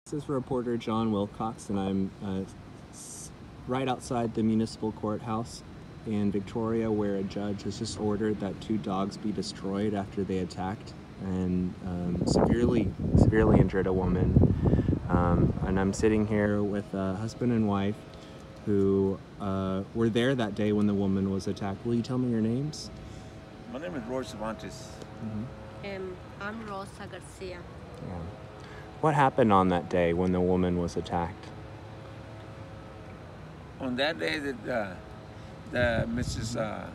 This is reporter John Wilcox, and I'm right outside the municipal courthouse in Victoria, where a judge has just ordered that 2 dogs be destroyed after they attacked and severely injured a woman. And I'm sitting here with a husband and wife who were there that day when the woman was attacked. Will you tell me your names? My name is Rosa I'm Rosa Garcia. Yeah. What happened on that day when the woman was attacked? On that day that Mrs.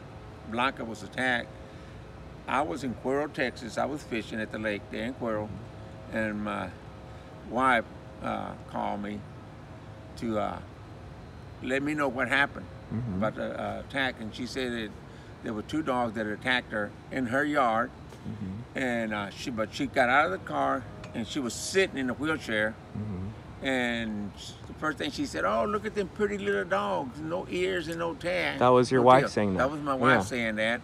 Blanca was attacked, I was in Cuero, Texas. I was fishing at the lake there in Cuero, and my wife called me to let me know what happened about the attack. And she said that there were 2 dogs that attacked her in her yard, and she got out of the car and she was sitting in a wheelchair. And the first thing she said, "Oh, look at them pretty little dogs, no ears and no tail." That was your wife saying that? That was my wife saying that.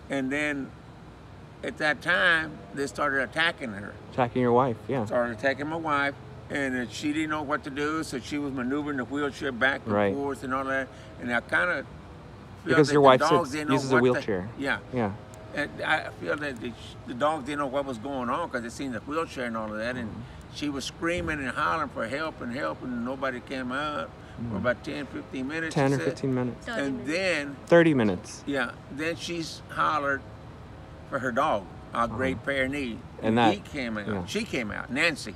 And then at that time, they started attacking her. Attacking your wife, yeah. Started attacking my wife, and she didn't know what to do, so she was maneuvering the wheelchair back and forth and all that. And I kind of feel because that your wife uses a wheelchair. Yeah. And I feel that the dogs didn't know what was going on because they seen the wheelchair and all of that, and she was screaming and hollering for help, and nobody came out for about 10, 15 minutes. 10 or 15 minutes. And then 30 minutes. Yeah. Then she's hollered for her dog, our Great Pyrenees. And that he came out. She came out. Nancy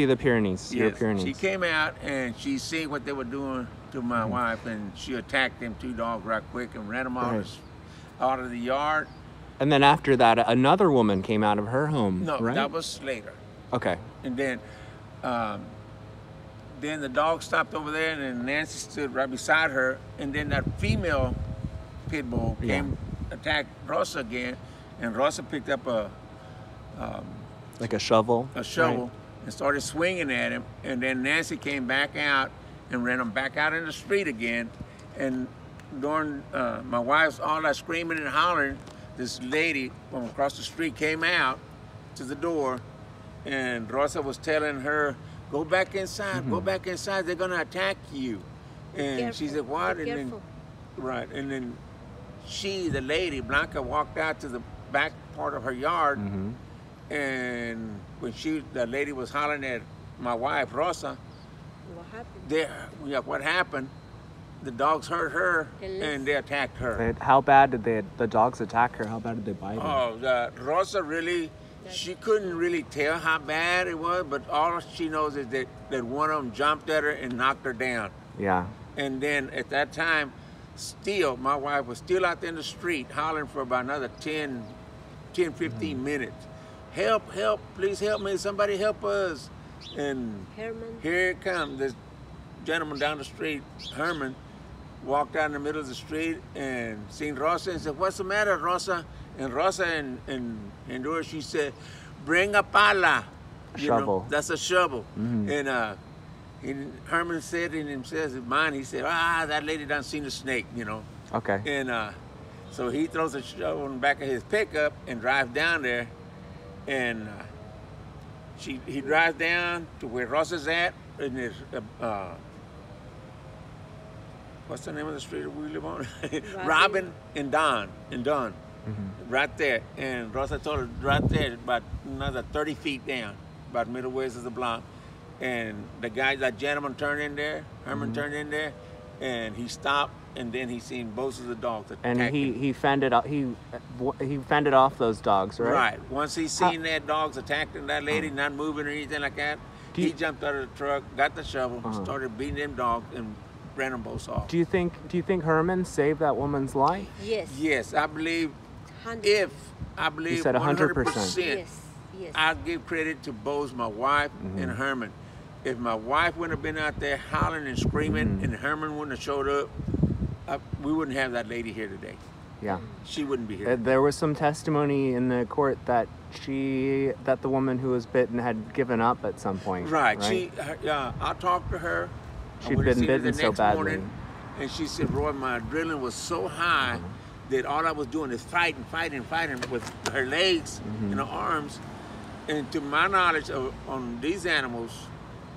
the Pyrenees. Yes. Your Pyrenees. She came out and she seen what they were doing to my wife, and she attacked them 2 dogs right quick and ran them out of the yard. And then after that, another woman came out of her home. No, right? that was later. Okay. And then the dog stopped over there, and then Nancy stood right beside her, and then that female pit bull came, attacked Rosa again, and Rosa picked up like a shovel. And started swinging at him, and then Nancy came back out and ran him back out in the street again. And during my wife's all that screaming and hollering, this lady from across the street came out to the door, and Rosa was telling her, "Go back inside, go back inside, they're gonna attack you." And she said, "What?" And then, and then the lady, Blanca, walked out to the back part of her yard, and when the lady was hollering at my wife, Rosa, what happened? The dogs hurt her, and they attacked her. How bad did the dogs attack her? How bad did they bite her? Oh, Rosa really, she couldn't really tell how bad it was, but all she knows is that one of them jumped at her and knocked her down. Yeah. And then at that time, my wife was still out there in the street hollering for about another 10, 15 minutes. "Help, help, please help me, somebody help us." And here it comes, this gentleman down the street, Herman, walked out in the middle of the street and seen Rosa and said, "What's the matter, Rosa?" And Rosa in Honduras, she said, "Bring a pala." Shovel. That's a shovel. And Herman said in himself, he said, "That lady done seen a snake, Okay. And so he throws a shovel in the back of his pickup and drives down there, and he drives down to where Rosa's at, and there's what's the name of the street we live on? Robin and Don. Right there. And Rosa told her right there, about another 30 feet down, about middle ways of the block. And that gentleman turned in there, Herman turned in there, and he stopped, and then he seen both of the dogs attacking. And he fended off those dogs, right? Right. Once he seen that dogs attacking that lady, not moving or anything like that, he jumped out of the truck, got the shovel, started beating them dogs, and ran them both off. Do you think Herman saved that woman's life? Yes. Yes, I believe. 100%. You said 100%. Yes. I give credit to both my wife and Herman. If my wife wouldn't have been out there hollering and screaming, and Herman wouldn't have showed up, we wouldn't have that lady here today. Yeah. She wouldn't be here. There was some testimony in the court that the woman who was bitten had given up at some point. Right. I talked to her. She'd been bitten so badly. Morning, and she said, "Roy, my adrenaline was so high that all I was doing is fighting with her legs and her arms." And to my knowledge on these animals,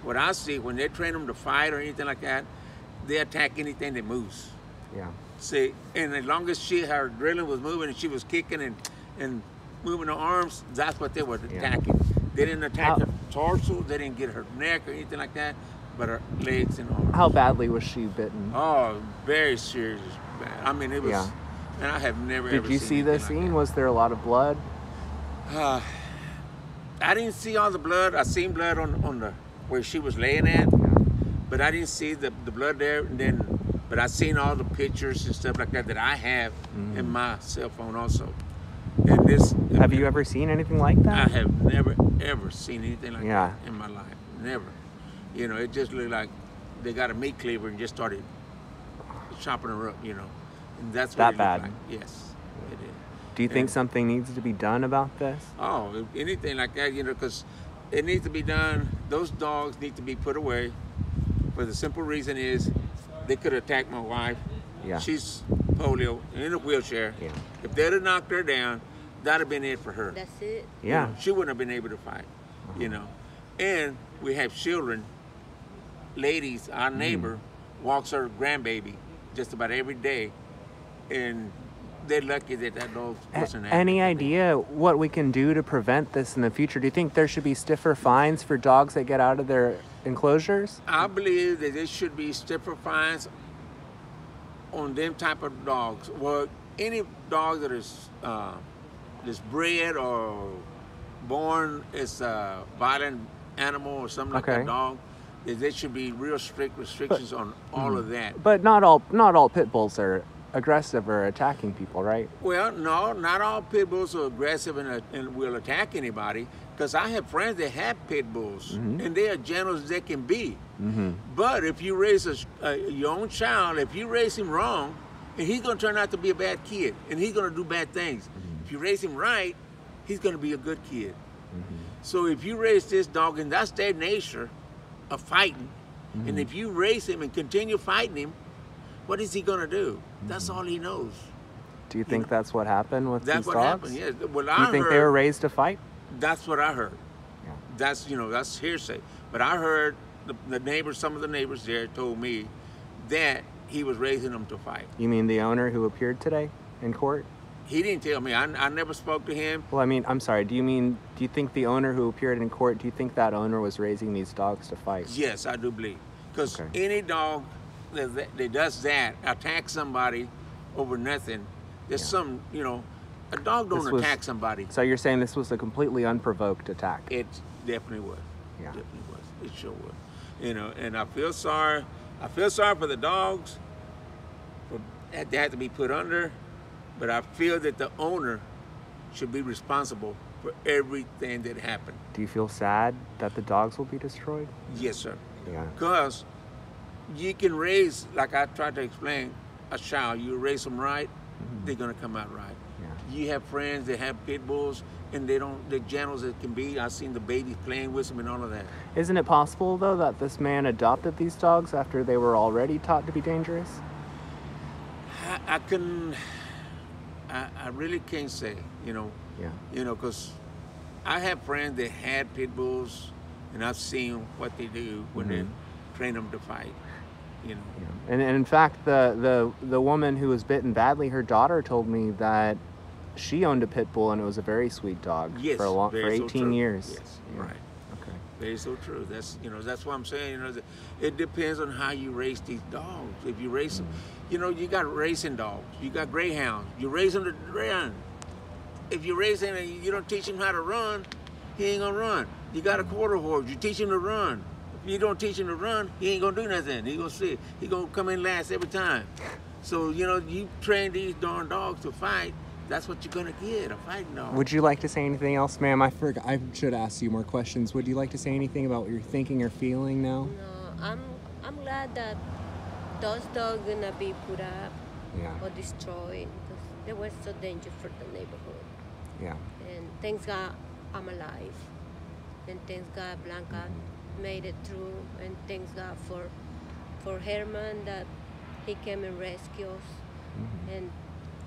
what I see, when they train them to fight or anything like that, they attack anything that moves. Yeah. See, and as long as her adrenaline was moving and she was kicking and moving her arms, that's what they were attacking. They didn't attack her torso, they didn't get her neck or anything like that, but her legs and arms. How badly was she bitten? Oh, very serious. Bad. I mean, it was, and I have never ever Did you seen see the anything like scene? that. Was there a lot of blood? I didn't see all the blood. I seen blood on the where she was laying at, but I didn't see the blood there. And then, but I seen all the pictures and stuff like that I have in my cell phone also. And this. Have you ever seen anything like that? I have never ever seen anything like that in my life. Never. You know, it just looked like they got a meat cleaver and just started chopping her up. You know, and that's what that it bad. looked like. Yes, it is. Do you think something needs to be done about this? Oh, anything like that, you know, because it needs to be done. Those dogs need to be put away. For the simple reason is, they could attack my wife. Yeah. She's polio in a wheelchair. Yeah. If they'd have knocked her down, that'd have been it for her. That's it. Yeah. You know, she wouldn't have been able to fight. You know, and we have children. Ladies, our neighbor walks her grandbaby just about every day, and they're lucky that dog wasn't out. Any idea what we can do to prevent this in the future? Do you think there should be stiffer fines for dogs that get out of their enclosures? I believe that there should be stiffer fines on them type of dogs. Well, any dog that is bred or born as a violent animal or something like that dog, there should be real strict restrictions on all of that. But not all pit bulls are aggressive or attacking people, right? Well, no, not all pit bulls are aggressive and will attack anybody. Because I have friends that have pit bulls, and they are gentle as they can be. But if you raise your own child, if you raise him wrong, and he's going to turn out to be a bad kid, and he's going to do bad things. If you raise him right, he's going to be a good kid. So if you raise this dog, and that's their nature of fighting, and if you raise him and continue fighting him, what is he going to do? That's all he knows. Do you think that's what happened with That's these what dogs? happened, yes. Well, Do you think they were raised to fight? That's what I heard. Yeah. That's hearsay. But I heard the neighbors, some of the neighbors there told me that he was raising them to fight. You mean the owner who appeared today in court? He didn't tell me. I never spoke to him. Well, I mean, I'm sorry. Do you think the owner who appeared in court, do you think that owner was raising these dogs to fight? Yes, I do believe. Because any dog that does that, attack somebody over nothing, there's some, you know, a dog don't attack somebody. So you're saying this was a completely unprovoked attack? It definitely was. Yeah. Definitely was. It sure was. You know, and I feel sorry. I feel sorry for the dogs. They have to be put under. But I feel that the owner should be responsible for everything that happened. Do you feel sad that the dogs will be destroyed? Yes, sir. Yeah. Because you can raise, like I tried to explain, a child. You raise them right, they're going to come out right. Yeah. You have friends that have pit bulls, and they're gentle as it can be. I've seen the babies playing with them and all of that. Isn't it possible, though, that this man adopted these dogs after they were already taught to be dangerous? I really can't say, you know. Yeah. You know, because I have friends that had pit bulls, and I've seen what they do when they train them to fight. You know. Yeah. And in fact, the woman who was bitten badly, her daughter told me that she owned a pit bull, and it was a very sweet dog for 18 years. Yes, yeah. right. Okay. Very so true. That's what I'm saying. You know, it depends on how you raise these dogs. If you raise them, you know, you got racing dogs. You got greyhounds. You raise them to run. If you raise him and you don't teach him how to run, he ain't gonna run. You got a quarter horse. You teach him to run. If you don't teach him to run, he ain't gonna do nothing. He gonna sit. He gonna come in last every time. So you know, you train these darn dogs to fight. That's what you're gonna get, a fighting dog. Would you like to say anything else, ma'am? I forgot. I should ask you more questions. Would you like to say anything about what you're thinking or feeling now? No, I'm glad that those dogs gonna be put up or destroyed because they were so dangerous for the neighborhood. Yeah. And thanks God I'm alive. And thanks God Blanca made it through. And thanks God for Herman that he came and rescued us. And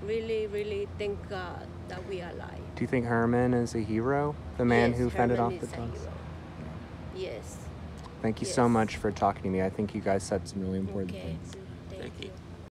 really, really thank God that we are alive. Do you think Herman is a hero? The man Yes, who fended Herman off the is a dogs? hero. Yes. Thank you so Yes. much for talking to me. I think you guys said some really important Okay. things. Thank Thank you. you.